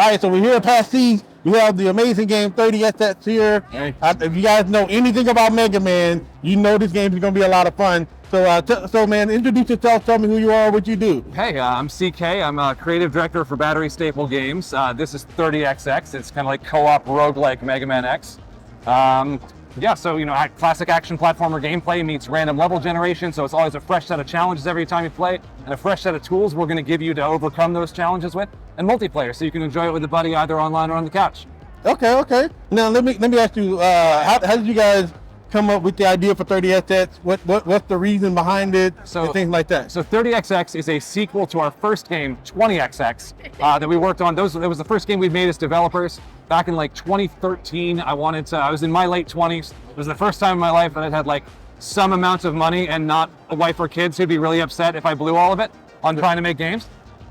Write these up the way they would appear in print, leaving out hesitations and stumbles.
All right, so we're here at PAX East. We have the amazing game 30XX here. Hey. If you guys know anything about Mega Man, you know this game is going to be a lot of fun. So, man, introduce yourself. Tell me who you are, what you do. Hey, I'm CK. I'm a creative director for Batterystaple Games. This is 30XX. It's kind of like co-op roguelike Mega Man X. Yeah, so, classic action platformer gameplay meets random level generation, so it's always a fresh set of challenges every time you play, and a fresh set of tools we're going to give you to overcome those challenges with, and multiplayer, so you can enjoy it with a buddy either online or on the couch. Okay. Now, let me ask you, how did you guys come up with the idea for 30XX? What's the reason behind it, and things like that? So 30XX is a sequel to our first game, 20XX, that we worked on. It was the first game we made as developers. Back in like 2013, I was in my late 20s. It was the first time in my life that I'd had like some amount of money and not a wife or kids who'd be really upset if I blew all of it on trying to make games.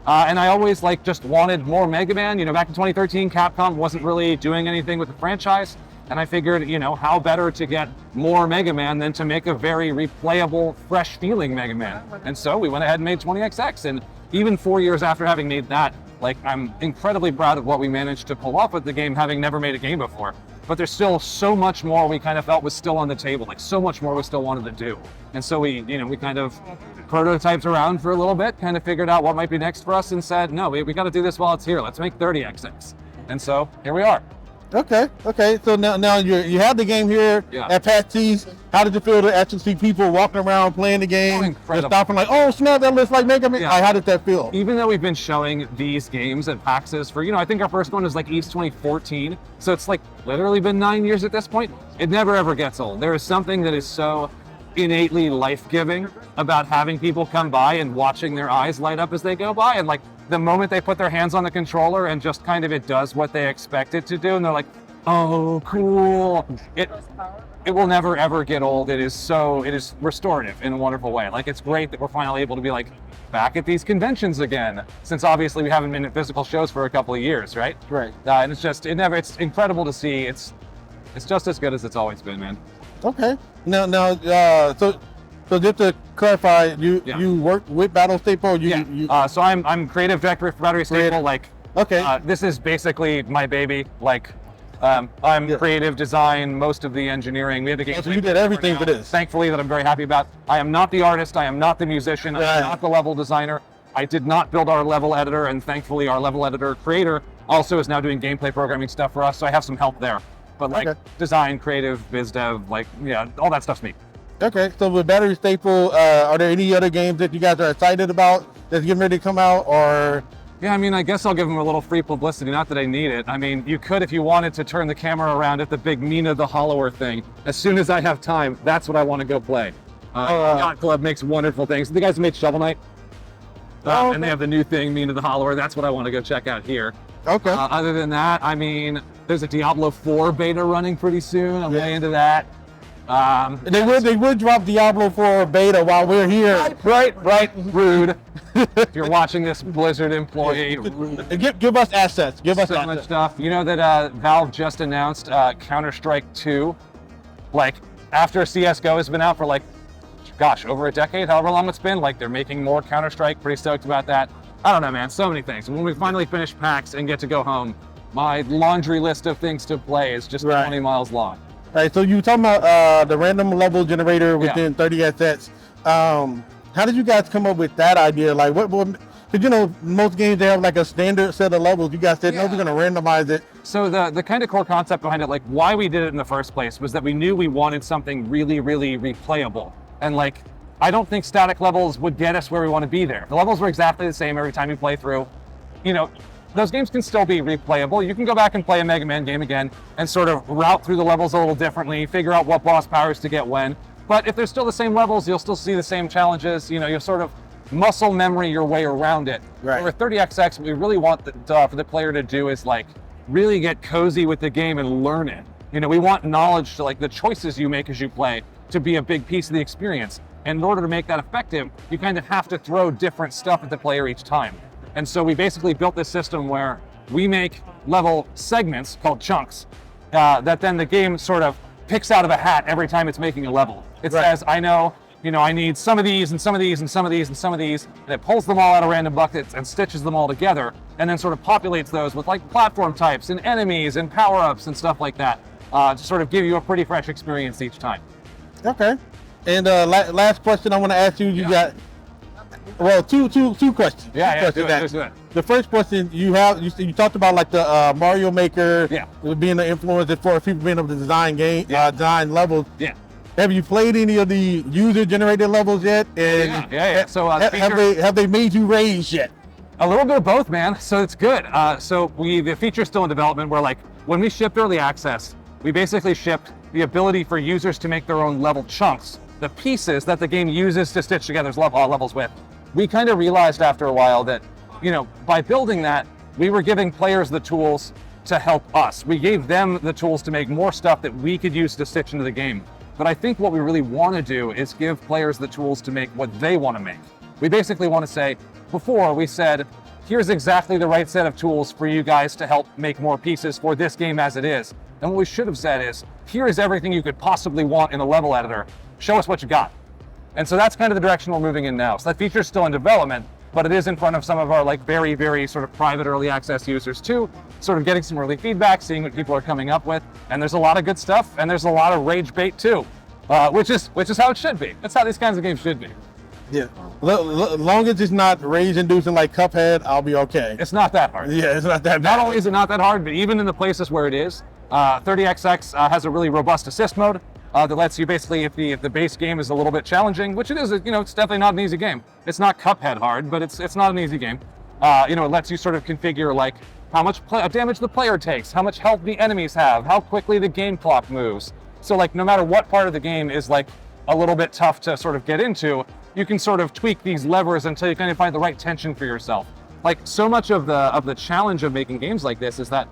And I always just wanted more Mega Man. Back in 2013, Capcom wasn't really doing anything with the franchise. And I figured, how better to get more Mega Man than to make a very replayable, fresh feeling Mega Man. And so we went ahead and made 20XX. And even 4 years after having made that, I'm incredibly proud of what we managed to pull off with the game, having never made a game before. But there's still so much more we kind of felt was still on the table, so much more we still wanted to do. And so we kind of prototyped around for a little bit, kind of figured out what might be next for us and said, no, we got to do this while it's here. Let's make 30XX. And so here we are. Okay. So now you have the game here at PAX East. How did you feel to actually see people walking around playing the game? Incredible. And stopping oh snap, that looks like Mega Man. How did that feel? Even though we've been showing these games at PAXs for, I think our first one was East 2014. So it's literally been 9 years at this point. It never ever gets old. There is something that is so innately life-giving about having people come by and watching their eyes light up as they go by, and the moment they put their hands on the controller and just kind of it does what they expect it to do, and they're like, oh, cool. It will never ever get old. It is restorative in a wonderful way. It's great that we're finally able to be back at these conventions again, since obviously we haven't been at physical shows for a couple of years, right? Right. And it's incredible to see. It's just as good as it's always been, man. Okay. Now, so just to clarify, you work with Batterystaple? So I'm creative director for Batterystaple. Okay. This is basically my baby. I'm creative design, most of the engineering. We have the game. So you did everything for this. Thankfully, that I'm very happy about. I am not the artist. I am not the musician. I am not the level designer. I did not build our level editor, and thankfully, our level editor creator also is now doing gameplay programming stuff for us. So I have some help there. But design, creative, biz dev, all that stuff's me. Okay, so with Batterystaple, are there any other games that you guys are excited about that's getting ready to come out, or? Yeah, I guess I'll give them a little free publicity, not that I need it. You could, if you wanted to turn the camera around at the big Mina the Hollower thing. As soon as I have time, that's what I want to go play. Yacht Club makes wonderful things. The guys who made Shovel Knight, and they have the new thing, Mina the Hollower. That's what I want to go check out here. Okay. Other than that, there's a Diablo 4 beta running pretty soon. I'm way into that. They would drop Diablo 4 beta while we're here. Right. Rude. If you're watching this, Blizzard employee, rude. Give us assets. Give us so assets. much stuff. You know that Valve just announced Counter-Strike 2. After CSGO has been out for over a decade, however long it's been. They're making more Counter-Strike. Pretty stoked about that. I don't know, man. So many things. When we finally finish PAX and get to go home, my laundry list of things to play is just 20 miles long. All right, so you were talking about the random level generator within 30XX. How did you guys come up with that idea? Because most games they have a standard set of levels. You guys said, no, we're going to randomize it. So the kind of core concept behind it, why we did it in the first place, was that we knew we wanted something really, really replayable. And I don't think static levels would get us where we want to be there. The levels were exactly the same every time you play through. Those games can still be replayable. You can go back and play a Mega Man game again and sort of route through the levels a little differently, figure out what boss powers to get when. But if they're still the same levels, you'll still see the same challenges. You'll sort of muscle memory your way around it. Right. With 30XX, what we really want for the player to do is really get cozy with the game and learn it. We want knowledge to the choices you make as you play to be a big piece of the experience. And in order to make that effective, you kind of have to throw different stuff at the player each time. And so we basically built this system where we make level segments called chunks that then the game sort of picks out of a hat every time it's making a level. It says, I know I need some of these and some of these and some of these and some of these, and it pulls them all out of random buckets and stitches them all together, and then sort of populates those with like platform types and enemies and power-ups and stuff like that, to sort of give you a pretty fresh experience each time. Okay. And last question I want to ask you, got, well, two questions. Let's do it. The first question you talked about like the Mario Maker, being an influence for people being able to design design levels. Yeah. Have you played any of the user-generated levels yet? And So have they made you rage yet? A little bit of both, man. So it's good. The feature's still in development. Where like when we shipped early access, we basically shipped the ability for users to make their own level chunks, the pieces that the game uses to stitch together levels with. We kind of realized after a while that, by building that, we were giving players the tools to help us. We gave them the tools to make more stuff that we could use to stitch into the game. But I think what we really want to do is give players the tools to make what they want to make. We basically want to say, before we said, here's exactly the right set of tools for you guys to help make more pieces for this game as it is. And what we should have said is, here is everything you could possibly want in a level editor. Show us what you got. And so that's kind of the direction we're moving in now. So that feature's still in development, but it is in front of some of our like very, very sort of private early access users too, sort of getting some early feedback, seeing what people are coming up with. And there's a lot of good stuff, and there's a lot of rage bait too, which is how it should be. That's how these kinds of games should be. Yeah. Long as it's not rage-inducing like Cuphead, I'll be okay. It's not that hard. Yeah, it's not that bad. Not only is it not that hard, but even in the places where it is, 30XX has a really robust assist mode that lets you basically, if the base game is a little bit challenging, which it is, it's definitely not an easy game. It's not Cuphead hard, but it's not an easy game. It lets you sort of configure like how much damage the player takes, how much health the enemies have, how quickly the game clock moves. So like no matter what part of the game is like a little bit tough to sort of get into, you can sort of tweak these levers until you kind of find the right tension for yourself. Like so much of the challenge of making games like this is that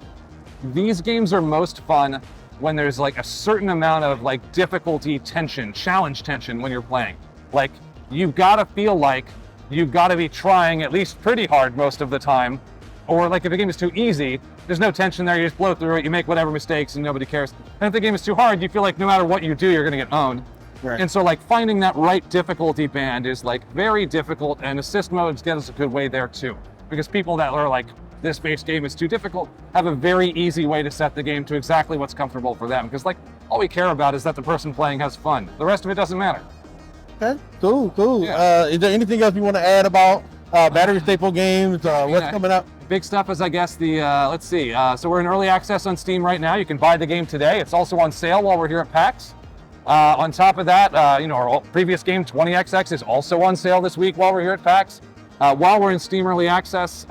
these games are most fun when there's like a certain amount of like difficulty tension, challenge tension when you're playing. Like you've got to feel like you've got to be trying at least pretty hard most of the time. Or like if the game is too easy, there's no tension there, you just blow through it, you make whatever mistakes and nobody cares. And if the game is too hard, you feel like no matter what you do, you're gonna get owned. Right. And so like finding that right difficulty band is like very difficult, and assist modes get us a good way there too. Because people that are like, this base game is too difficult, have a very easy way to set the game to exactly what's comfortable for them. Because like, all we care about is that the person playing has fun. The rest of it doesn't matter. Okay, cool. Yeah. Is there anything else you want to add about Batterystaple Games? What's coming up? Big stuff is, I guess, the, let's see. So we're in early access on Steam right now. You can buy the game today. It's also on sale while we're here at PAX. On top of that, our previous game, 20XX, is also on sale this week while we're here at PAX. While we're in Steam early access,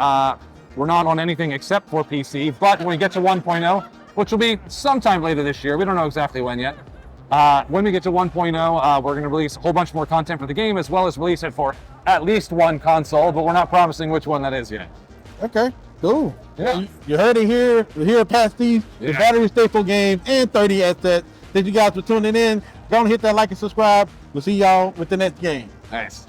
we're not on anything except for PC, but when we get to 1.0, which will be sometime later this year, we don't know exactly when yet. When we get to 1.0, we're going to release a whole bunch more content for the game, as well as release it for at least one console, but we're not promising which one that is yet. Okay, cool. Yeah. You heard it here. We're here at PAX East, the Batterystaple Games and 30XX. Thank you guys for tuning in. Don't hit that like and subscribe. We'll see y'all with the next game. Nice.